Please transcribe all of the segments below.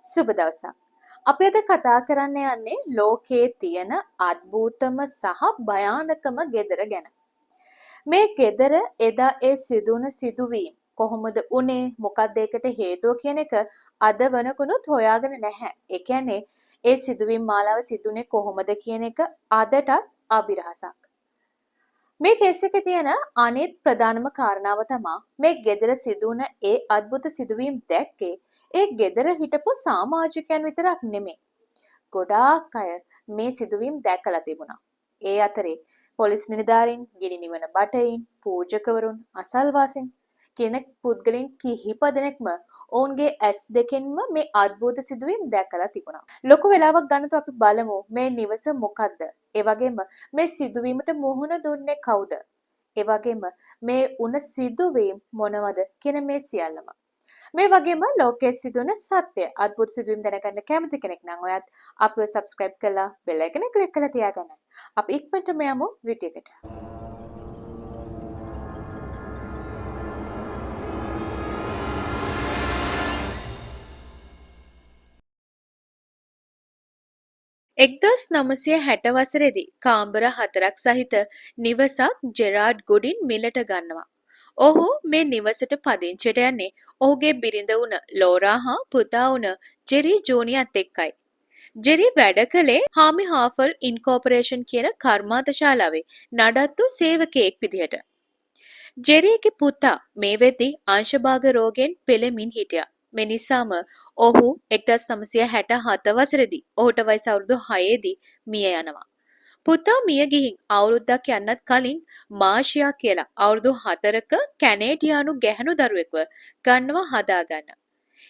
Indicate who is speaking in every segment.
Speaker 1: සුබ දවසක්. අපි අද කතා කරන්න යන්නේ ලෝකයේ තියෙන අద్භූතම සහ භයානකම ගෙදර ගැන. මේ ගෙදර එදා ඒ සිදුවුණු සිදුවීම් කොහොමද උනේ, මොකක්ද ඒකට හේතුව කියන එක අද වනකුණුත් හොයාගෙන නැහැ. ඒ කියන්නේ ඒ සිදුවීම් මාලාව සිදුුනේ කොහොමද කියන එක අදටත් අභිරහසක්. මේ කේස් එකේ තියෙන අනිත් ප්‍රධානම කාරණාව තමයි මේ ගෙදර සිදුවුණ ඒ අద్భుත සිදුවීම් දැක්කේ ඒ ගෙදර හිටපු සමාජිකයන් විතරක් නෙමෙයි. ගොඩාක් අය මේ සිදුවීම් දැකලා තිබුණා. ඒ අතරේ පොලිස් නිලධාරීන්, ගිනි නිවන බටයින්, පූජකවරුන්, අසල්වාසීන් කියන පුද්ගලයන් කිහිප දෙනෙක්ම ඔවුන්ගේ ඇස් දෙකෙන්ම මේ අద్భుත සිදුවීම් දැකලා තිබුණා. ලොකු වෙලාවක් ගන්නතු අපි බලමු මේ නිවස මොකද්ද? ඒ වගේම මේ සිදුවීමට මුහුණ දුන්නේ කවුද? ඒ වගේම මේ උන සිදුවීම් මොනවද කියන මේ සියල්ලම. මේ වගේම ලෝකයේ සිදුවන සත්‍ය අద్భుත සිදුවීම් දැනගන්න කැමති කෙනෙක් නම් ඔයත් අපිව subscribe කරලා bell icon එක click කරලා තියාගන්න. අපි ඉක්මනටම යමු වීඩියෝ එකට. එක්දස් 960 වසරේදී කාමර 4ක් සහිත නිවසක් ජෙරාඩ් ගුඩින් මිලට ගන්නවා. ඔහු මේ නිවසට පදිංචිට යන්නේ ඔහුගේ බිරිඳ වුණ ලෝරා හා පුතා වුණ ජෙරි ජූනියර්ත් එක්කයි. ජෙරි වැඩ කළේ හාමි හාෆල් ඉන්කෝපරේෂන් කියන කර්මාන්තශාලාවේ නඩත්තු සේවකයෙක් විදිහට. ජෙරිගේ පුතා මේ වෙද්දී අංශභාග රෝගයෙන් පෙළෙමින් හිටියා. මේ නිසාම ඔහු 1967 වසරේදී ඔහුට වයස අවුරුදු 6 දී මිය යනවා. පුතා මිය ගිහින් අවුරුද්දක් යන්නත් කලින් මාෂියා කියලා අවුරුදු 4ක කැනේඩියානු ගැහැණු දරුවෙක්ව ගන්නවා හදාගන්න.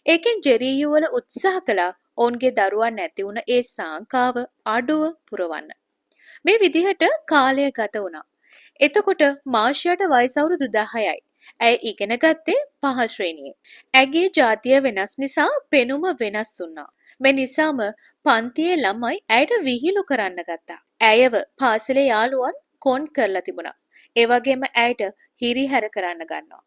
Speaker 1: ඒකෙන් ජෙරි යුවල උත්සාහ කළා ඔවුන්ගේ දරුවන් නැති වුණ ඒ සාංකාව අඩුව පුරවන්න. මේ විදිහට කාලය ගත වුණා. එතකොට මාෂියාට වයස අවුරුදු 10යි. ඇය ඉගෙන ගත්තේ 5 ශ්‍රේණියේ. ඇගේ ජාතිය වෙනස් නිසා පෙනුම වෙනස් වුණා. මේ නිසාම පන්තියේ ළමයි ඇයට විහිළු කරන්න ගත්තා. ඇයව පාසලේ යාළුවන් කොන් කරලා තිබුණා. ඒ වගේම ඇයට හිරිහැර කරන්න ගන්නවා.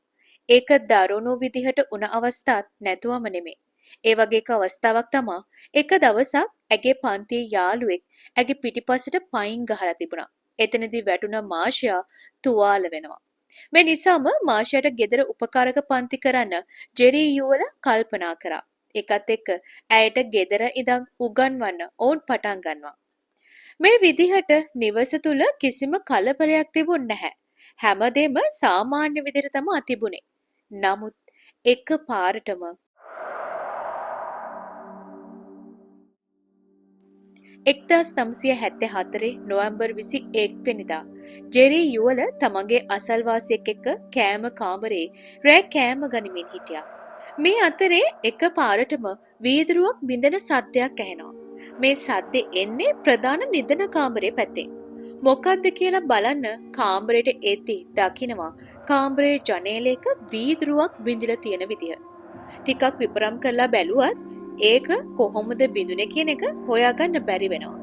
Speaker 1: ඒක දරුණු විදිහට උන අවස්ථාවක් නැතුවම නෙමෙයි. ඒ වගේ එක අවස්ථාවක් තමයි එක දවසක් ඇගේ පන්තියේ යාළුවෙක් ඇගේ පිටිපස්සට පයින් ගහලා තිබුණා. එතනදී වැටුණ මාෂියා තුවාල වෙනවා. මේ නිසාම මාෂියාට ගෙදර උපකාරක පන්ති කරන්න ජෙරි යුවල කල්පනා කරා. ඒකත් එක්ක ඇයට ගෙදර ඉඳන් උගන්වන්න ඔවුන් පටන් ගන්නවා. මේ විදිහට නිවස තුල කිසිම කලබලයක් තිබුණ නැහැ. හැමදේම සාමාන්‍ය විදිහට තමයි තිබුණේ. නමුත් එක පාරටම 1974 නොවැම්බර් 21 වෙනිදා ජෙරි යුවල තමන්ගේ අසල්වාසියෙක් එක්ක කෑම කාමරේ රෑ කෑම ගනිමින් හිටියා. මේ අතරේ එක පාරටම වීදුරුවක් බිඳෙන සද්දයක් ඇහෙනවා. මේ සද්දේ එන්නේ ප්‍රධාන නිදන කාමරේ පැත්තෙන්. මොකද්ද කියලා බලන්න කාමරේට එද්දී දකිනවා කාමරේ ජනේලයක වීදුරුවක් බිඳිලා තියෙන විදිය. ටිකක් විපරම් කරලා බැලුවත් ඒක කොහොමද බිඳුනේ කියන එක හොයාගන්න බැරි වෙනවා.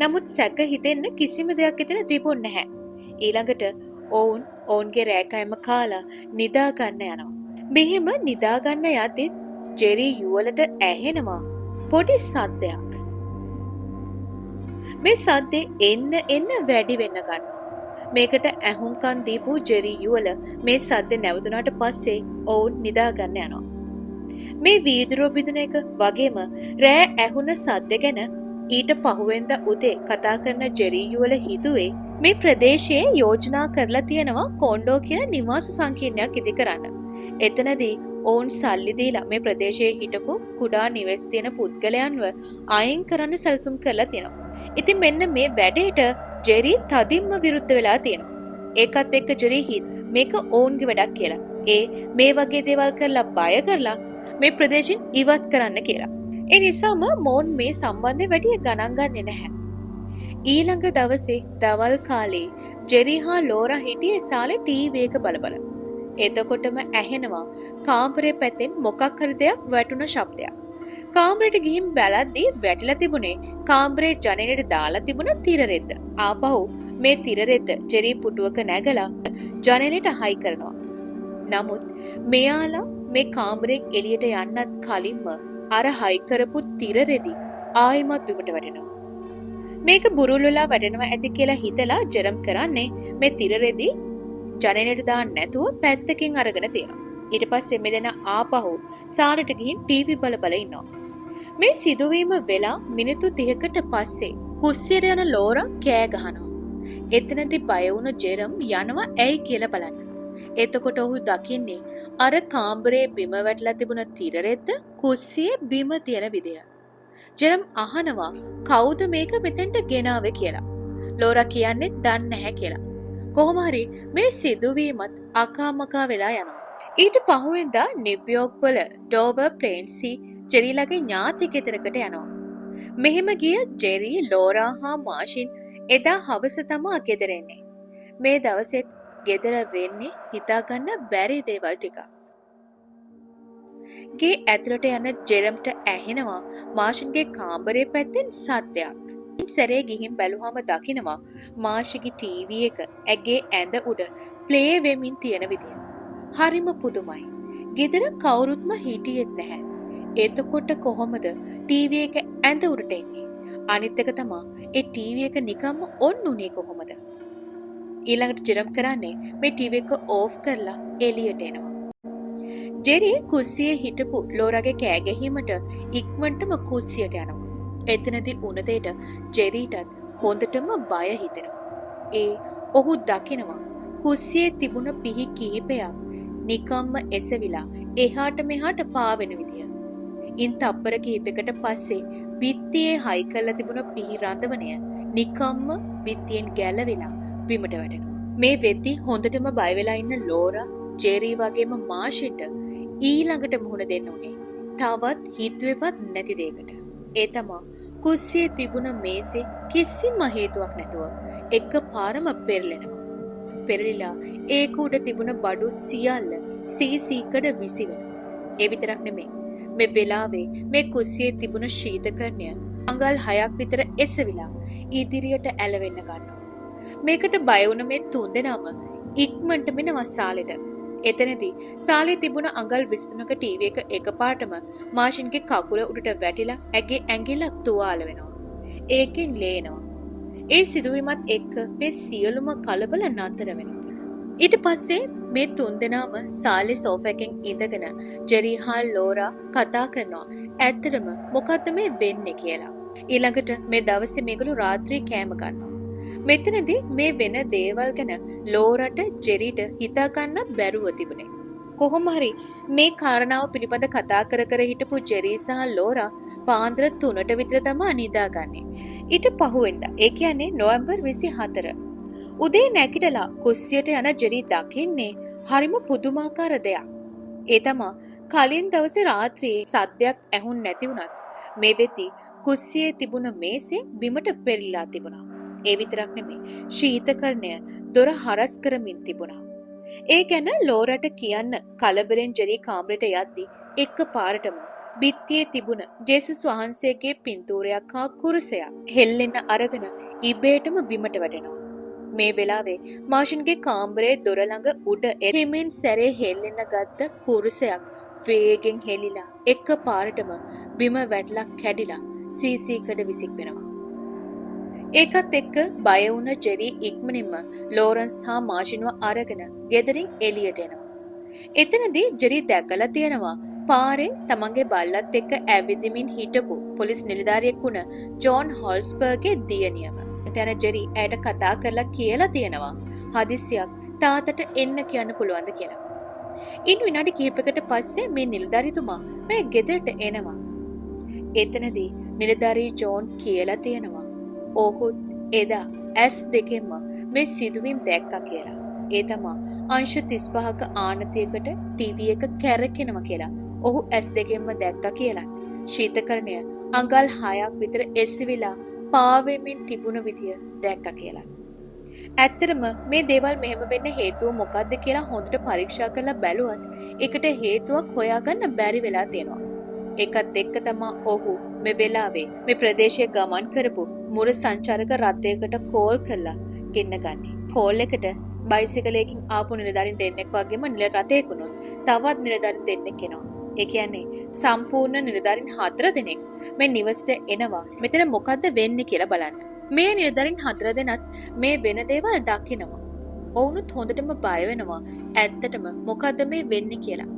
Speaker 1: නමුත් සැක හිතෙන්න කිසිම දෙයක් එතන තිබුණ නැහැ. ඊළඟට ඔවුන්ගේ රෑකෑම කාලා නිදා ගන්න යනවා. මෙහෙම නිදා ගන්න යද්දි ජෙරි යුවලට ඇහෙනවා පොඩි සද්දයක්. මේ සද්දේ එන්න වැඩි වෙන්න ගන්නවා. මේකට ඇහුම්කන් දීපු ජෙරි යුවල මේ සද්ද නැවතුණාට පස්සේ ඔවුන් නිදා ගන්න යනවා. මේ වීදුරුව බිඳුන එක වගේම රෑ ඇහුණ සද්ද ගැන ඊට පහුවෙන්දා උදේ කතා කරන ජෙරි යුවල හිතුවේ මේ ප්‍රදේශයේ යෝජනා කරලා තියෙනවා කොන්ඩෝ කියන නිවාස සංකීර්ණයක් ඉදි කරන්න. එතනදී ඔවුන් සල්ලි දීලා මේ ප්‍රදේශයේ හිටපු කුඩා නිවෙස් තියෙන පුද්ගලයන්ව අයින් කරන්න සැලසුම් කරලා තියෙනවා. ඉතින් මෙන්න මේ වැඩේට ජෙරි තදින්ම විරුද්ධ වෙලා තියෙනවා. ඒකත් එක්ක ජෙරි මේක ඔවුන්ගේ වැඩක් කියලා. මේ වගේ දේවල් කරලා බය කරලා මේ ප්‍රදේශයෙන් ඉවත් කරන්න කියලා. ඒ නිසාම මොවුන් මේ සම්බන්ධයෙන් වැඩි ගණන් ගන්නේ නැහැ. ඊළඟ දවසේ දවල් කාලේ ජෙරි හා ලෝරා හිටියේ සාලේ ටීවී එක බල. එතකොටම ඇහෙනවා කාමරේ පැත්තෙන් මොකක් හරි දෙයක් වැටුණ ශබ්දයක්. කාමරේට ගිහින් බැලද්දී වැටිලා තිබුණේ කාමරේ ජනේලෙට දාලා තිබුණ තිර රෙද්ද. ආපහු මේ තිර රෙද්ද ජෙරි පුටුවක නැගලා ජනේලෙට හයි කරනවා. නමුත් මෙයාලා මේ කාමරෙන් එළියට යන්නත් කලින්ම අර හයි කරපු තිර රෙදි ආයිමත් බිමට වැටෙනවා. මේක බුරුල්ලලා වැටෙනවා ඇති කියලා හිතලා ජෙරම් කරන්නේ මේ තිර රෙදි ජනේලෙට දාන්න නැතුව පැත්තකින් අරගෙන තියෙනවා. ඊට පස්සේ මෙදෙන ආපහු සාලට ගිහින් ටීවී බල බල ඉන්නවා. මේ සිදුවීම වෙලා මිනිත්තු 30කට පස්සේ කුස්සියට යන ලෝරා කෑ ගහනවා. එතනදී බය වුණ ජෙරම් යනවා ඇයි කියලා බලන්න. එතකොට ඔහු දකින්නේ අර කාමරේ බිම වැටලා තිබුණ තිර රෙද්ද කුස්සියේ බිම තියෙන විදිය. ජෙරම් අහනවා කවුද මේක මෙතෙන්ට ගෙනාවේ කියලා. ලෝරා කියන්නේ දන්නේ නැහැ කියලා. කොහොම හරි මේ සිදුවීමත් අකාමකා වෙලා යනවා. ඊට පහුවෙන්දා නිව්යෝක් වල ඩෝවර් ප්ලේන්සි ජෙරිලගේ ඥාති ගෙදරකට යනවා. මෙහෙම ගිය ජෙරි, ලෝරා හා මාෂින් එදා හවස තමා ගෙදර එන්නේ. මේ දවසෙත් ගෙදර වෙන්නේ හිතාගන්න බැරි දේවල් ටිකක්. ගේ ඇතුළට යන ජෙරම්ට ඇහෙනවා මාෂින්ගේ කාමරේ පැත්තෙන් සද්දයක්. සැරේ ගිහින් බැලුවම දකිනවා මාෂිගේ ටීවී එක ඇගේ ඇඳ උඩ ප්ලේ වෙමින් තියෙන විදිය. හරිම පුදුමයි. ගෙදර කවුරුත්ම හිටියෙත් නැහැ. එතකොට කොහොමද ටීවී එක ඇඳ උඩට එන්නේ? අනිත් එක තමා ඒ ටීවී එක නිකම්ම ඔන් උනේ කොහොමද? ඊළඟට ජෙරම් කරන්නේ මේ ටීවී එක ඕෆ් කරලා එළියට එනවා. ජෙරි කුස්සියේ හිටපු ලෝරාගේ කෑ ගැහිමට ඉක්මනටම කුස්සියට යනවා. එතනදී උන දෙයට ජෙරිටත් හොඳටම බය හිතෙනවා. ඔහු දකිනවා කුස්සියේ තිබුණ පිහි කිහිපයක් නිකම්ම එසවිලා එහාට මෙහාට පාවෙන විදිය. ඉන් තප්පර කිහිපයකට පස්සේ බිත්තියේ හයි කරලා තිබුණ පිහි රඳවණය නිකම්ම බිත්තියෙන් ගැලවිලා බිමට වැටෙනවා. මේ වෙද්දි හොඳටම බය වෙලා ඉන්න ලෝරා, ජෙරි වගේම මාෂිට ඊළඟට මුහුණ දෙන්න උනේ තවත් හිතුවේවත් නැති දෙයකට. ඒ තමා කුස්සියේ තිබුණ මේසේ කිසිම හේතුවක් නැතුව එකපාරම පෙරලෙනවා. පෙරලිලා ඒක උඩ තිබුණ බඩු සියල්ල සීසීකඩ විසිවෙනවා. ඒ විතරක් නෙමෙයි. මේ වෙලාවේ මේ කුස්සියේ තිබුණ ශීතකරණය අඟල් 6ක් විතර එසවිලා ඉදිරියට ඇලවෙන්න ගන්නවා. මේකට බය වුණ මේ තුන්දෙනාම ඉක්මනට මෙනවා සාලෙට. එතනදී සාලේ තිබුණ අඟල් 23ක ටීවී එක එකපාරටම මාෂින්ගේ කකුල උඩට වැටිලා ඇගේ ඇඟිල්ලක් තුවාල වෙනවා. ඒකෙන් ලේනවා. ඒ සිදුවීමත් එක්ක මේ සියලුම කලබල නතර වෙනවා. ඊට පස්සේ මේ තුන්දෙනාම සාලේ සෝෆා එකෙන් ඉඳගෙන ජෙරි හා ලෝරා කතා කරනවා. ඇත්තටම මොකද්ද මේ වෙන්නේ කියලා. ඊළඟට මේ දවසේ මේගොල්ලෝ රාත්‍රී කෑම ගන්නවා. මෙතනදී මේ වෙන දේවල් ගැන ලෝරට ජෙරිට හිතා ගන්න බැරුව තිබුණේ. කොහොම හරි මේ කාරණාව පිළිබඳ කතා කර කර හිටපු ජෙරි සහ ලෝරා පාන්දර 3ට විතර තමයි නිදාගන්නේ. ඊට පහුවෙන්දා ඒ කියන්නේ නොවැම්බර් 24 උදේ නැගිටලා කුස්සියට යන ජෙරි දකින්නේ හරිම පුදුමාකාර දෙයක්. ඒ තමයි කලින් දවසේ රාත්‍රියේ සද්දයක් ඇහුන් නැති වුණත් මේ වෙද්දි කුස්සියේ තිබුණ මේසේ බිමට පෙරලිලා තිබුණා. ඒ විතරක් නෙමෙයි ශීතකරණය දොර හරස් කරමින් තිබුණා. ඒ ගැන ලෝරට කියන්න කලබලෙන් ජෙරි කාමරයට යද්දි එකපාරටම බිත්තියේ තිබුණ ජේසුස් වහන්සේගේ පින්තූරයක් හා කුරුසයක් හෙල්ලෙන්න අරගෙන ඉබේටම බිමට වැටෙනවා. මේ වෙලාවේ මාෂින්ගේ කාමරයේ දොර ළඟ උඩ එරිමින් සැරේ හෙල්ලෙන්න ගත්ත කුරුසයක් වේගෙන් හෙලිලා එකපාරටම බිම වැටලා කැඩිලා සීසීකඩ විසික් වෙනවා. ඒකත් එක්ක බය වුණ ජෙරි ඉක්මනින්ම ලෝරන්ස් හා මාෂින්ව අරගෙන ගෙදරින් එළියට එනවා. එතනදී ජෙරි දැකලා තියෙනවා පාරේ තමන්ගේ බල්ලත් එක්ක ඇවිදිමින් හිටපු පොලිස් නිලධාරියෙක් වුණ ජෝන් හොල්ස්බර්ග්ගේ දියණියම. එතන ජෙරි ඇයට කතා කරලා කියලා තියෙනවා හදිසියක් තාතට එන්න කියන්න පුළුවන්ද කියලා. ඉන් විනාඩි කිහිපයකට පස්සේ මේ නිලධාරිතුමා මේ ගෙදරට එනවා. එතනදී නිලධාරී ජෝන් කියලා තියෙනවා ඔහුත් එදා ඇස් දෙකෙන්ම මේ සිදුවීම් දැක්කා කියලා. ඒ තමා අංශ 35ක ආනතියකට ටීවී එක කැරකෙනවා කියලා. ඔහු ඇස් දෙකෙන්ම දැක්කා කියලා. ශීතකරණය අඟල් 6ක් විතර එසවිලා පාවෙමින් තිබුණ විදිය දැක්කා කියලා. ඇත්තටම මේ දේවල් මෙහෙම වෙන්න හේතුව මොකක්ද කියලා හොඳට පරීක්ෂා කරලා බැලුවත් ඒකට හේතුවක් හොයාගන්න බැරි වෙලා තියෙනවා. ඒකත් එක්ක තමයි ඔහු මේ වෙලාවේ මේ ප්‍රදේශයේ ගමන් කරපු මුර සංචාරක රථයකට කෝල් කරලා ගෙන්න ගන්නේ. කෝල් එකට බයිසිකලයකින් ආපු නිලධාරීන් දෙන්නෙක් වගේම නිල රථයකුණුත් තවත් නිලධාරීන් දෙන්නෙක් එනවා. ඒ කියන්නේ සම්පූර්ණ නිලධාරීන් 4 දෙනෙක් මේ නිවසට එනවා මෙතන මොකද්ද වෙන්නේ කියලා බලන්න. මේ නිලධාරීන් 4 දෙනත් මේ වෙන දේවල් දකිනවා. ඔවුනුත් හොඳටම බය වෙනවා. ඇත්තටම මොකද්ද මේ වෙන්නේ කියලා.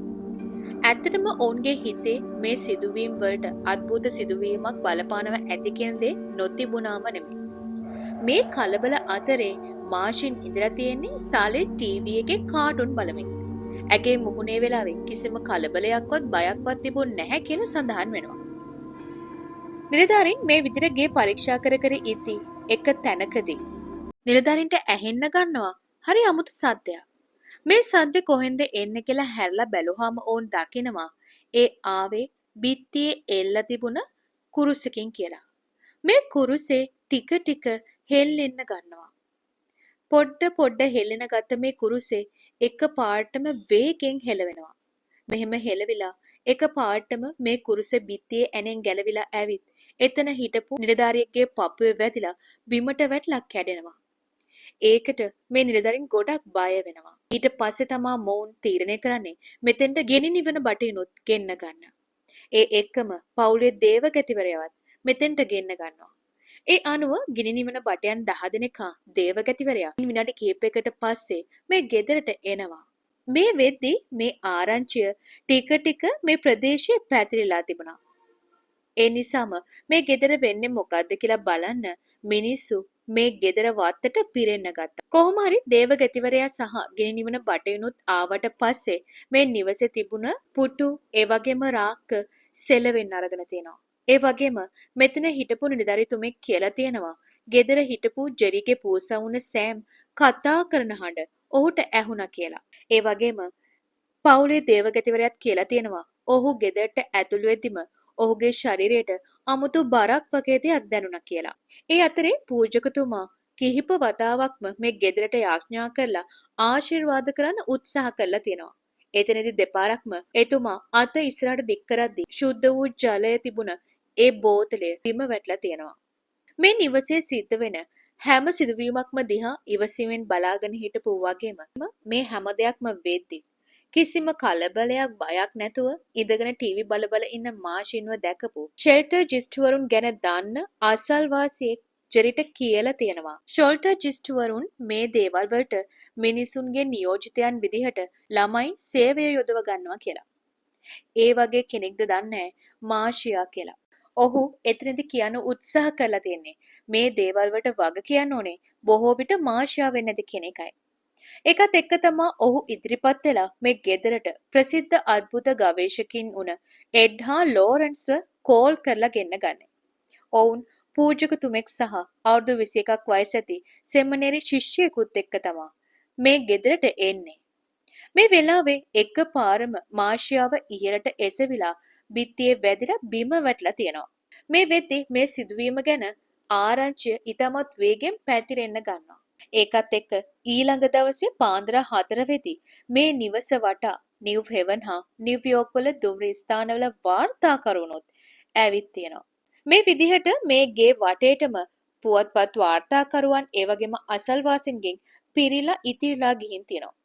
Speaker 1: ඇත්තටම ඔවුන්ගේ හිතේ මේ සිදුවීම් වලට අద్భుත සිදුවීමක් බලපානව ඇති කියන දේ නොතිබුණාම නෙමෙයි. මේ කලබල අතරේ මාෂින් ඉඳලා තියෙන්නේ සාලේ ටීවී එකේ කාටුන් බලමින්. ඇගේ මුහුණේ වෙලාවේ කිසිම කලබලයක්වත් බයක්වත් තිබුණ නැහැ කියලා සඳහන් වෙනවා. නිලධාරීන් මේ විදිහට ගේ පරීක්ෂා කර කර ඉද්දී එක තැනකදී නිලධාරීන්ට ඇහෙන්න ගන්නවා හරි අමුතු සද්දයක්. මේ සද්දේ කොහෙන්ද එන්නේ කියලා හැරලා බැලුවාම ඕන් දකිනවා ඒ ආවේ බිත්තියේ එල්ල තිබුණ කුරුසකින් කියලා. මේ කුරුසේ ටික ටික හෙල්ලෙන්න ගන්නවා. පොඩ හෙල්ලෙන ගත්ත මේ කුරුසේ එක පාටම වේගෙන් හෙලවෙනවා. මෙහෙම හෙලවිලා එක පාටම මේ කුරුසේ බිත්තියේ ඇනෙන් ගැලවිලා ඇවිත් එතන හිටපු නිලධාරියෙක්ගේ පපුවේ වැදිලා බිමට වැටලා කැඩෙනවා. ඒකට මේ නිලධාරීන් ගොඩක් බය වෙනවා. ඊට පස්සේ තමා මොවුන් තීරණය කරන්නේ මෙතෙන්ට ගෙනි නිවන බටිනුත් ගෙන්න ගන්න. ඒ එක්කම පවුලේ දේවගතිවරයවත් මෙතෙන්ට ගෙන්න ගන්නවා. ඒ අනුව ගිනි නිවන බටයන් 10 දෙනෙකා දේවගතිවරයා විනාඩි කිහිපයකට පස්සේ මේ ගෙදරට එනවා. මේ වෙද්දී මේ ආරංචිය ටික ටික මේ ප්‍රදේශයේ පැතිරිලා තිබුණා. ඒ නිසාම මේ ගෙදර වෙන්නේ මොකද්ද කියලා බලන්න මිනිස්සු මේ ගෙදර වත්තට පිරෙන්න ගත්තා. කොහොම හරි දේවගතිවරයා සහ ගිනි නිවන බටයුනුත් ආවට පස්සේ මේ නිවසේ තිබුණ පුටු ඒ වගේම රාක්ක සෙලවෙන්න අරගෙන තියෙනවා. ඒ වගේම මෙතන හිටපු නිලධාරිතුමෙක් කියලා තියෙනවා ගෙදර හිටපු ජෙරිගේ පූසා වුණ සෑම් කතා කරන හඬ ඔහුට ඇහුණා කියලා. ඒ වගේම පවුලේ දේවගතිවරයාත් කියලා තියෙනවා ඔහු ගෙදරට ඇතුළු වෙද්දිම ඔහුගේ ශරීරයට අමුතු බරක් වගේ දෙයක් දැනුණා කියලා. ඒ අතරේ පූජකතුමා කිහිප වතාවක්ම මේ ගෙදරට යාඥා කරලා ආශිර්වාද කරන්න උත්සාහ කළා තියෙනවා. එතනදී දෙපාරක්ම එතුමා අත ඉස්සරහට දික් කරද්දී ශුද්ධ වූ ජලය තිබුණ ඒ බෝතලය බිම වැටලා තියෙනවා. මේ නිවසේ සිද්ධ වෙන හැම සිදුවීමක්ම දිහා ඉවසීමෙන් බලාගෙන හිටපු වගේම මේ හැම දෙයක්ම වෙද්දී කිසිම කලබලයක් බයක් නැතුව ඉඳගෙන ටීවී බල ඉන්න මාෂින්ව දැකපු ෂෙල්ටර් ජිස්ට්වරුන් ගැන දන්න අසල්වාසියෙක් ජෙරිට කියලා තියෙනවා. ෂෙල්ටර් ජිස්ට්වරුන් මේ දේවල් වලට මිනිසුන්ගේ නියෝජිතයන් විදිහට ළමයින් සේවය යොදව ගන්නවා කියලා. ඒ වගේ කෙනෙක්ද දන්නේ මාෂියා කියලා. ඔහු එතනදි කියන්න උත්සාහ කරලා තියෙන්නේ මේ දේවල් වලට වග කියන්න ඕනේ බොහෝ විට මාෂියා වෙන්නේ නැති කෙනෙක්යි. ඒකත් එක්ක තමා ඔහු ඉදිරිපත් වෙලා මේ ගෙදරට ප්‍රසිද්ධ අద్భుත ගවේෂකින් වුණ එඩ්හා ලෝරන්ස්ව කෝල් කරලා ගෙන්න ගන්න. ඔවුන් පූජකතුමෙක් සහ අවුරුදු 21ක් වයස ඇති සෙමිනේරි ශිෂ්‍යයෙකුත් එක්ක තමා මේ ගෙදරට එන්නේ. මේ වෙලාවේ එකපාරම මාෂියාව ඉහළට එසවිලා බිත්තියේ වැදිලා බිම වැටලා තියෙනවා. මේ වෙද්දී මේ සිදුවීම ගැන ආරංචිය ඉතාමත් වේගෙන් පැතිරෙන්න ගන්නවා. ඒකත් එක්ක ඊළඟ දවසේ පාන්දර 4 වෙදි මේ නිවස වටා නිව් හෙවන් හා නිව්යෝර්ක් වල දුම්රිය ස්ථානවල වාර්තාකරුණුත් ඇවිත් තියෙනවා. මේ විදිහට මේ ගේ වටේටම පුවත්පත් වාර්තාකරුවන් ඒ වගේම අසල්වාසීන්ගෙන් පිරීලා ඉතිරිලා ගිහින් තියෙනවා.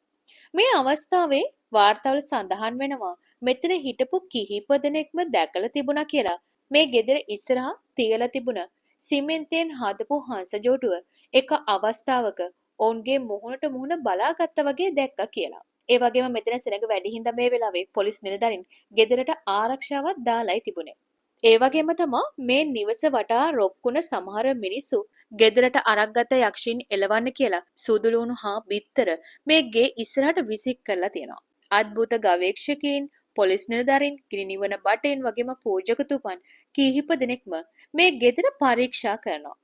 Speaker 1: මේ අවස්ථාවේ වාර්තාවල සඳහන් වෙනවා මෙතන හිටපු කිහිප දෙනෙක්ම දැකලා තිබුණා කියලා මේ ගෙදර ඉස්සරහා තියලා තිබුණ සිමෙන්තියෙන් හදපු හංසජෝටුව එක අවස්ථාවක ඔවුන්ගේ මුහුණට මුහුණ බලාගත්තා වගේ දැක්කා කියලා. ඒ වගේම මෙතන සෙනඟ වැඩි හින්දා මේ වෙලාවේ පොලිස් නිලධාරීන් ගෙදරට ආරක්ෂාවක් දාලායි තිබුණේ. ඒ වගේම තමා මේ නිවස වටා රොක්කුණ සමහර මිනිස්සු ගෙදරට අරක්ගත යක්ෂයින් එලවන්න කියලා සුදුලුණු හා බිත්තර මේ ගේ ඉස්සරහට විසික් කරලා තියෙනවා. අద్భుත ගවේෂකයින් පොලිස් නිලධාරීන් ගිනි නිවන බටෙන් වගේම පූජකතුමන් කිහිප දෙනෙක්ම මේ ගෙදර පරීක්ෂා කරනවා.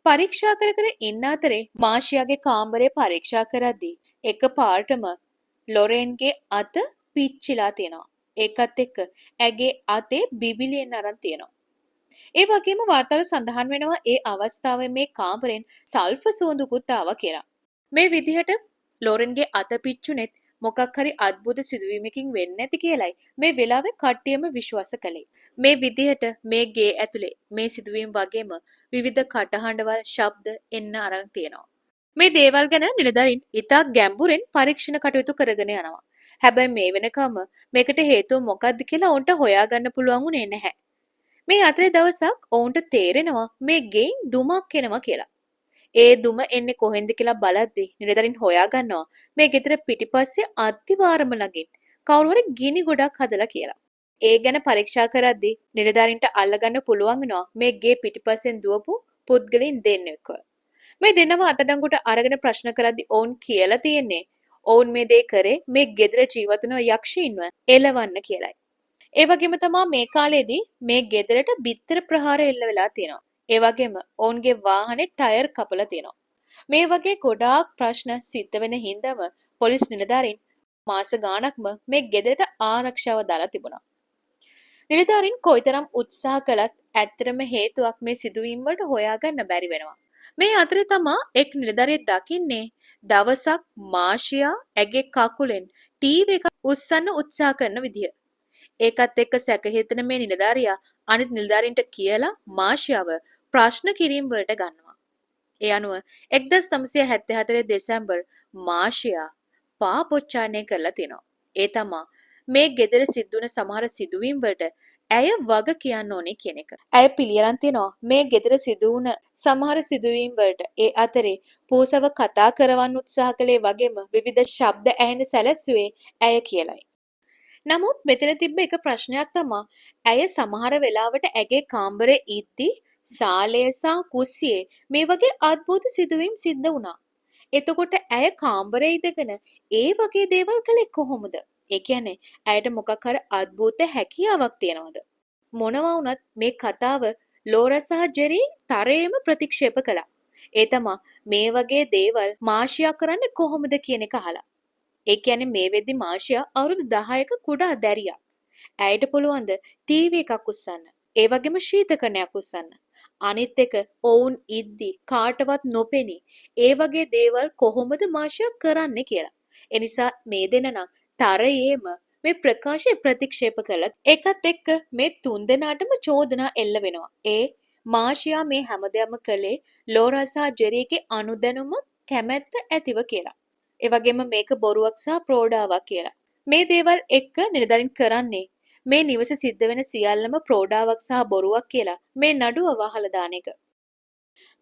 Speaker 1: පරීක්ෂා කර කර ඉන්න අතරේ මාෂියාගේ කාමරේ පරීක්ෂා කරද්දී එකපාරටම ලොරෙන්ගේ අත පිච්චිලා තියෙනවා. ඒකත් එක්ක ඇගේ අතේ බිබිලියෙන් අරන් තියෙනවා. ඒ වගේම වාර්තාවල සඳහන් වෙනවා ඒ අවස්ථාවේ මේ කාමරෙන් සල්ෆර් සුවඳකුත් ආවා කියලා. මේ විදිහට ලොරෙන්ගේ අත පිච්චුනේත් මොකක් හරි අద్భుත සිදුවීමකින් වෙන්නේ නැති කියලයි මේ වෙලාවේ කට්ටියම විශ්වාස කළේ. මේ විදිහට මේ ගේ ඇතුලේ මේ සිදුවීම් වගේම විවිධ කටහඬවල් ශබ්ද එන්න අරන් තියෙනවා. මේ දේවල් ගැන නිලධාරීන් ඉතා ගැඹුරෙන් පරීක්ෂණ කටයුතු කරගෙන යනවා. හැබැයි මේ වෙනකම මේකට හේතුව මොකක්ද කියලා ඔවුන්ට හොයාගන්න පුළුවන් වුණේ නැහැ. මේ අතරේ දවසක් ඔවුන්ට තේරෙනවා මේ ගෙයින් දුමක් එනවා කියලා. ඒ දුම එන්නේ කොහෙන්ද කියලා බලද්දි නිලධරින් හොයාගන්නවා මේ ගෙදර පිටිපස්සේ අත්තිවාරම ළඟින් කවුරු හරි ගිනි ගොඩක් හදලා කියලා. ඒ ගැන පරීක්ෂා කරද්දි නිලධාරීන්ට අල්ලගන්න පුළුවන් වෙනවා මේ ගේ පිටිපස්සෙන් දුවපු පුද්ගලයන් දෙන්නෙක්ව. මේ දෙන්නව අතඩංගුට අරගෙන ප්‍රශ්න කරද්දි ඔවුන් කියලා තියෙන්නේ ඔවුන් මේ දේ කරේ මේ ගෙදර ජීවත් වන යක්ෂයින්ව එලවන්න කියලයි. ඒ වගේම තමා මේ කාලේදී මේ ගෙදරට බිත්තර ප්‍රහාර එල්ල වෙලා තියෙනවා. ඒ වගේම ඔවුන්ගේ වාහනේ ටයර් කපලා තියෙනවා. මේ වගේ ගොඩාක් ප්‍රශ්න සිද්ධ වෙන හින්දාම පොලිස් නිලධාරීන් මාස ගාණක්ම මේ ගෙදරට ආරක්ෂාව දාලා තිබුණා. නිලධාරීන් කොයිතරම් උත්සාහ කළත් ඇත්තටම හේතුවක් මේ සිදුවීම් වලට හොයාගන්න බැරි වෙනවා. මේ අතරේ තමා එක් නිලධාරියෙක් දකින්නේ දවසක් මාෂියා ඇගේ කකුලෙන් ටීවී එක උස්සන්න උත්සාහ කරන විදිය. ඒකත් එක්ක සැක හිතෙන මේ නිලධාරියා අනිත් නිලධාරීන්ට කියලා මාෂියාව ප්‍රශ්න කිරීම වලට ගන්නවා. ඒ අනුව 1974 දෙසැම්බර් මාෂියා පාපොච්චාරණය කරලා තිනවා. ඒ තමා මේ ගෙදර සිද්ධුන සමහර සිදුවීම් වලට ඇය වග කියන්න ඕනේ කියන එක. ඇය පිළියරන් තිනවා මේ ගෙදර සිදු වුණ සමහර සිදුවීම් වලට ඒ අතරේ පූසව කතා කරවන්න උත්සාහ කළේ වගේම විවිධ ශබ්ද ඇහෙන සැලැස්සුවේ ඇය කියලයි. නමුත් මෙතන තිබ්බ එක ප්‍රශ්නයක් තමා ඇය සමහර වෙලාවට ඇගේ කාමරේ ඉද්දි සාලය සහ කුස්සියේ මේ වගේ අద్భుත සිදුවීම් සිද්ධ වුණා. එතකොට ඇය කාමරේ ඉඳගෙන ඒ වගේ දේවල් කළේ කොහොමද? ඒ කියන්නේ ඇයට මොකක් හරි අద్భుත හැකියාවක් තියනවද? මොනවා වුණත් මේ කතාව ලෝරා සහ ජෙරි තරයේම ප්‍රතික්ෂේප කළා. ඒ තමා මේ වගේ දේවල් මාෂියා කරන්නේ කොහොමද කියන එක අහලා. ඒ කියන්නේ මේ වෙද්දි මාෂියා අවුරුදු 10ක කුඩා දැරියක්. ඇයට පුළුවන් ද ටීවී එකක් උස්සන්න. ඒ වගේම ශීතකරණයක් උස්සන්න. අනිත් එක ඔවුන් ඉද්දි කාටවත් නොපෙනී ඒ වගේ දේවල් කොහොමද මාෂියා කරන්නේ කියලා. ඒ නිසා මේ දෙන්නා තරයේම මේ ප්‍රකාශය ප්‍රතික්ෂේප කළත් ඒකත් එක්ක මේ තුන්දෙනාටම චෝදනා එල්ල වෙනවා. ඒ මාෂියා මේ හැමදේම කළේ ලෝරා සහ ජෙරිගේ අනුදැනුම කැමැත්ත ඇතිව කියලා. ඒ වගේම මේක බොරුවක් සහ ප්‍රෝඩාවක් කියලා. මේ දේවල් එක්ක නිලධාරීන් කරන්නේ මේ නිවස සිද්ධ වෙන සියල්ලම ප්‍රෝඩාවක් සහ බොරුවක් කියලා මේ නඩුව වහලා දාන එක.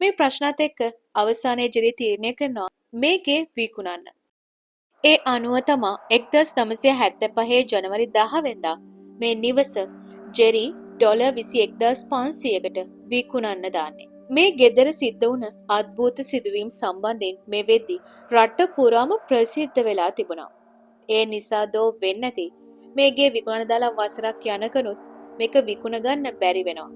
Speaker 1: මේ ප්‍රශ්නත් එක්ක අවසානයේ ජෙරි තීරණය කරනවා මේකේ විකුණන්න. ඒ අනුව තමා 1975 ජනවරි 10 වෙනිදා මේ නිවස ජෙරි $21,500කට විකුණන්න දාන්නේ. මේ ගෙදර සිද්ධ වුණ අద్భుත සිදුවීම් සම්බන්ධයෙන් මේ වෙද්දි රට පුරාම ප්‍රසිද්ධ වෙලා තිබුණා. ඒ නිසා දෝ වෙන්නේ නැති මේගේ විකුණන දාලා වසරක් යනකනුත් මේක විකුණ ගන්න බැරි වෙනවා.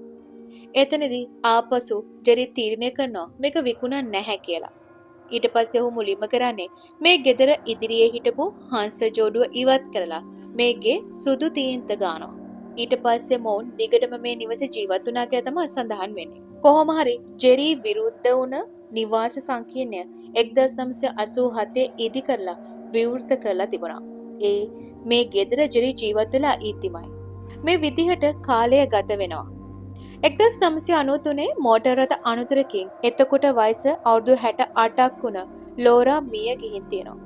Speaker 1: එතනදී ආපසු ජෙරි තීරණය කරනවා මේක විකුණන්න නැහැ කියලා. ඊට පස්සේ ඔහු මුලින්ම කරන්නේ මේ ගෙදර ඉදිරියේ හිටපු හංස ජෝඩුව ඉවත් කරලා මේගේ සුදු තීන්ත ගන්නවා. ඊට පස්සේ මොවුන් දිගටම මේ නිවසේ ජීවත් වුණා කියලා තමයි සඳහන් වෙන්නේ. කොහොම හරි ජෙරි විරුද්ධ වුණ නිවාස සංකීර්ණය 1987 ඉදි කරලා විවෘත කරලා තිබුණා. ඒ මේ ගෙදර ජෙරි ජීවත් වෙලා ඉතිමයි. මේ විදිහට කාලය ගත වෙනවා. 1993 මෝටර් රථ අනතුරකින් එතකොට වයස අවුරුදු 68ක් වුණ ලෝරා මිය ගිහින් තියෙනවා.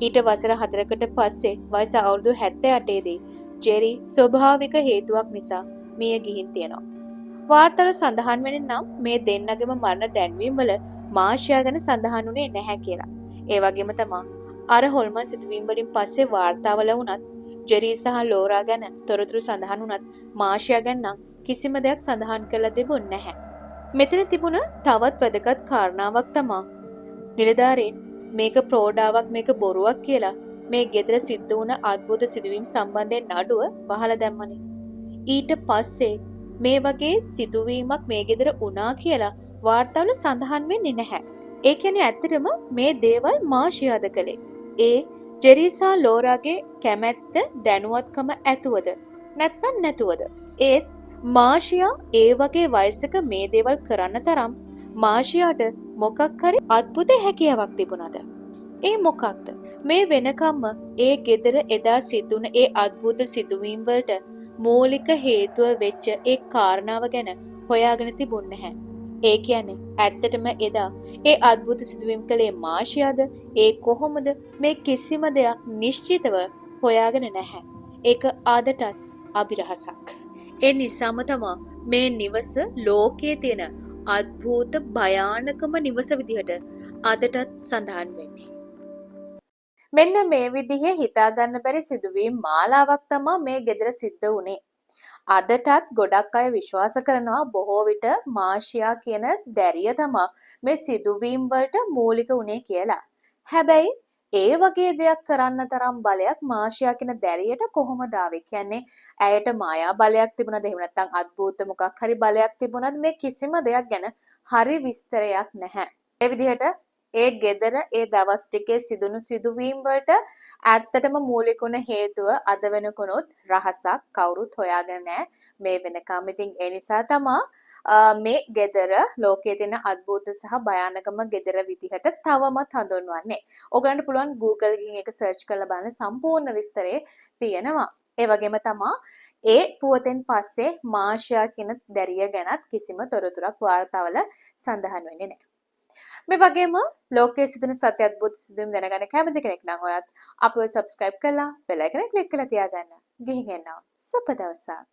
Speaker 1: ඊට වසර 4කට පස්සේ වයස අවුරුදු 78 දී ජෙරි ස්වභාවික හේතුවක් නිසා මිය ගිහින් තියෙනවා. වාර්තාවල සඳහන් වෙන්නේ නම් මේ දෙන්නගේම මරණ දැන්වීම් වල මාෂියා ගැන සඳහන් වුණේ නැහැ කියලා. ඒ වගේම තමයි අර හොල්මන් සිදුවීම් වලින් පස්සේ වාර්තාවල වුණත් ජෙරි සහ ලෝරා ගැන තොරතුරු සඳහන් වුණත් මාෂියා ගැන නම් කිසිම දෙයක් සඳහන් කරලා තිබුණ නැහැ. මෙතන තිබුණ තවත් වැදගත් කාරණාවක් තමයි නිලධාරීන් මේක ප්‍රෝඩාවක් මේක බොරුවක් කියලා මේ ගෙදර සිද්ධ වුණ අద్భుත සිදුවීම් සම්බන්ධයෙන් නඩුව වහලා දැම්මනේ. ඊට පස්සේ මේ වගේ සිදුවීමක් මේ ගෙදර වුණා කියලා වාර්තාවල සඳහන් වෙන්නේ නැහැ. ඒ කියන්නේ ඇත්තටම මේ දේවල් මාෂියාද කළේ. ඒ ජෙරි සහ ලෝරාගේ කැමැත්ත දැනුවත්කම ඇතුවද නැත්නම් නැතුවද? ඒත් මාෂියා ඒ වගේ වයසක මේ දේවල් කරන්න තරම් මාෂියාට මොකක් හරි අద్భుත හැකියාවක් තිබුණාද? ඒ මොකක්ද? මේ වෙනකම්ම ඒ ගෙදර එදා සිදුන ඒ අద్భుත සිදුවීම් වලට මූලික හේතුව වෙච්ච ඒ කාරණාව ගැන හොයාගෙන තිබුණ නැහැ. ඒ කියන්නේ ඇත්තටම එදා ඒ අద్భుත සිදුවීම් කළේ මාෂියාද? ඒ කොහොමද? මේ කිසිම දෙයක් නිශ්චිතව හොයාගෙන නැහැ. ඒක අදටත් අභිරහසක්. ඒ නිසාම තමා මේ නිවස ලෝකයේ තියෙන අද්භූත භයානකම නිවස විදිහට අදටත් සඳහන් වෙන්නේ. මෙන්න මේ විදිහේ හිතාගන්න බැරි සිදුවීම් මාලාවක් තමා මේ ගෙදර සිද්ධ වුණේ. අදටත් ගොඩක් අය විශ්වාස කරනවා බොහෝ විට මාෂියා කියන දැරිය තමා මේ සිදුවීම් වලට මූලික වුණේ කියලා. හැබැයි ඒ වගේ දෙයක් කරන්න තරම් බලයක් මාෂියා කියන දැරියට කොහොමද ආවේ? කියන්නේ ඇයට මායා බලයක් තිබුණාද? එහෙම නැත්නම් අද්භූත මොකක් හරි බලයක් තිබුණාද? මේ කිසිම දෙයක් ගැන හරි විස්තරයක් නැහැ. ඒ විදිහට ඒ ගෙදර ඒ දවස් ටිකේ සිදුණු සිදුවීම් වලට ඇත්තටම මූලික වුණ හේතුව අද වෙනකොනුත් රහසක් කවුරුත් හොයාගෙන නැහැ මේ වෙනකම්. ඉතින් ඒ නිසා තමා මේ ගෙදර ලෝකයේ තියෙන අద్భుත සහ භයානකම ගෙදර විදිහට තවමත් හඳුන්වන්නේ. ඔයගලන්ට පුළුවන් Google ගිහින් ඒක සර්ච් කරලා බලන්න සම්පූර්ණ විස්තරේ තියෙනවා. ඒ වගේම තමා ඒ පුවතෙන් පස්සේ මාෂයා කියන දැරිය ගැනත් කිසිම තොරතුරක් වාර්තාවල සඳහන් වෙන්නේ නැහැ. මේ වගේම ලෝකයේ සිදුවන සත්‍ය අද්භූත සිදුවීම් දැනගන්න කැමති කෙනෙක් නම් ඔයත් අපව subscribe කරලා bell icon එක click කරලා තියාගන්න. ගිහින් එනවා. සුබ දවසක්.